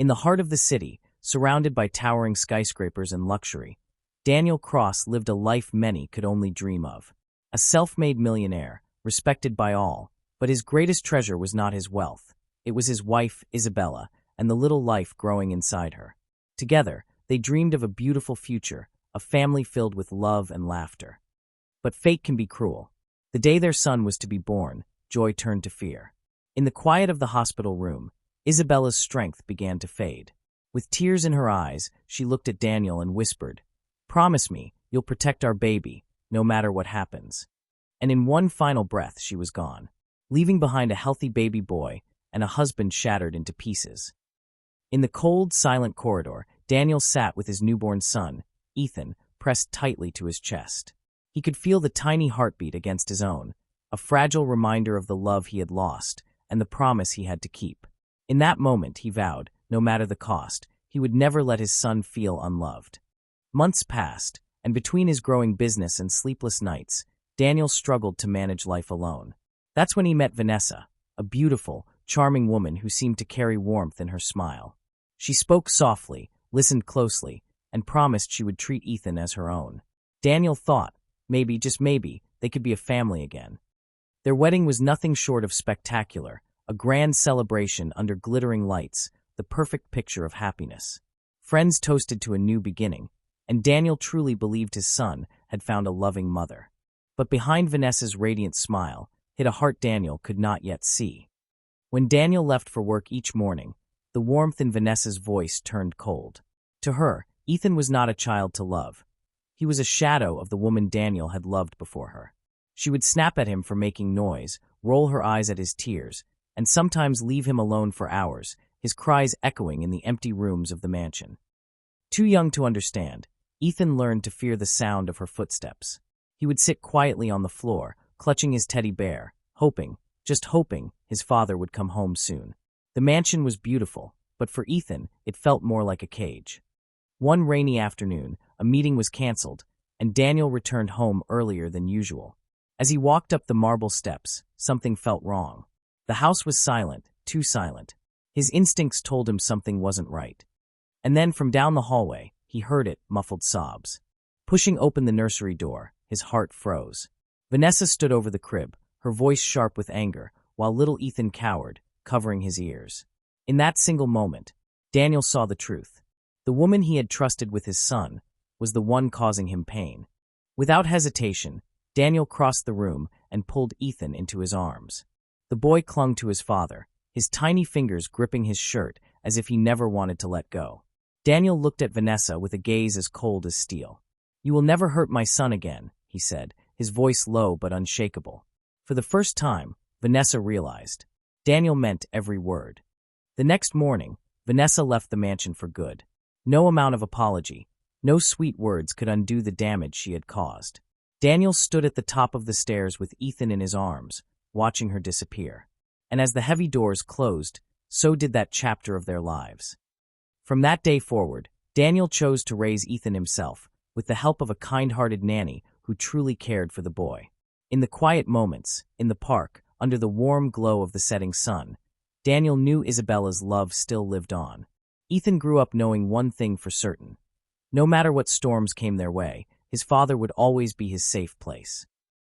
In the heart of the city, surrounded by towering skyscrapers and luxury, Daniel Cross lived a life many could only dream of. A self-made millionaire, respected by all, but his greatest treasure was not his wealth. It was his wife, Isabella, and the little life growing inside her. Together, they dreamed of a beautiful future, a family filled with love and laughter. But fate can be cruel. The day their son was to be born, joy turned to fear. In the quiet of the hospital room, Isabella's strength began to fade. With tears in her eyes, she looked at Daniel and whispered, "Promise me, you'll protect our baby, no matter what happens." And in one final breath, she was gone, leaving behind a healthy baby boy and a husband shattered into pieces. In the cold, silent corridor, Daniel sat with his newborn son, Ethan, pressed tightly to his chest. He could feel the tiny heartbeat against his own, a fragile reminder of the love he had lost and the promise he had to keep. In that moment, he vowed, no matter the cost, he would never let his son feel unloved. Months passed, and between his growing business and sleepless nights, Daniel struggled to manage life alone. That's when he met Vanessa, a beautiful, charming woman who seemed to carry warmth in her smile. She spoke softly, listened closely, and promised she would treat Ethan as her own. Daniel thought, maybe, just maybe, they could be a family again. Their wedding was nothing short of spectacular, a grand celebration under glittering lights, the perfect picture of happiness. Friends toasted to a new beginning, and Daniel truly believed his son had found a loving mother. But behind Vanessa's radiant smile hid a heart Daniel could not yet see. When Daniel left for work each morning, the warmth in Vanessa's voice turned cold. To her, Ethan was not a child to love. He was a shadow of the woman Daniel had loved before her. She would snap at him for making noise, roll her eyes at his tears, and sometimes leave him alone for hours, his cries echoing in the empty rooms of the mansion. Too young to understand, Ethan learned to fear the sound of her footsteps. He would sit quietly on the floor, clutching his teddy bear, hoping, just hoping, his father would come home soon. The mansion was beautiful, but for Ethan, it felt more like a cage. One rainy afternoon, a meeting was canceled, and Daniel returned home earlier than usual. As he walked up the marble steps, something felt wrong. The house was silent, too silent. His instincts told him something wasn't right. And then from down the hallway, he heard it, muffled sobs. Pushing open the nursery door, his heart froze. Vanessa stood over the crib, her voice sharp with anger, while little Ethan cowered, covering his ears. In that single moment, Daniel saw the truth. The woman he had trusted with his son was the one causing him pain. Without hesitation, Daniel crossed the room and pulled Ethan into his arms. The boy clung to his father, his tiny fingers gripping his shirt as if he never wanted to let go. Daniel looked at Vanessa with a gaze as cold as steel. "You will never hurt my son again," he said, his voice low but unshakable. For the first time, Vanessa realized. Daniel meant every word. The next morning, Vanessa left the mansion for good. No amount of apology, no sweet words could undo the damage she had caused. Daniel stood at the top of the stairs with Ethan in his arms, watching her disappear. And as the heavy doors closed, so did that chapter of their lives. From that day forward, Daniel chose to raise Ethan himself, with the help of a kind-hearted nanny who truly cared for the boy. In the quiet moments, in the park, under the warm glow of the setting sun, Daniel knew Isabella's love still lived on. Ethan grew up knowing one thing for certain. No matter what storms came their way, his father would always be his safe place.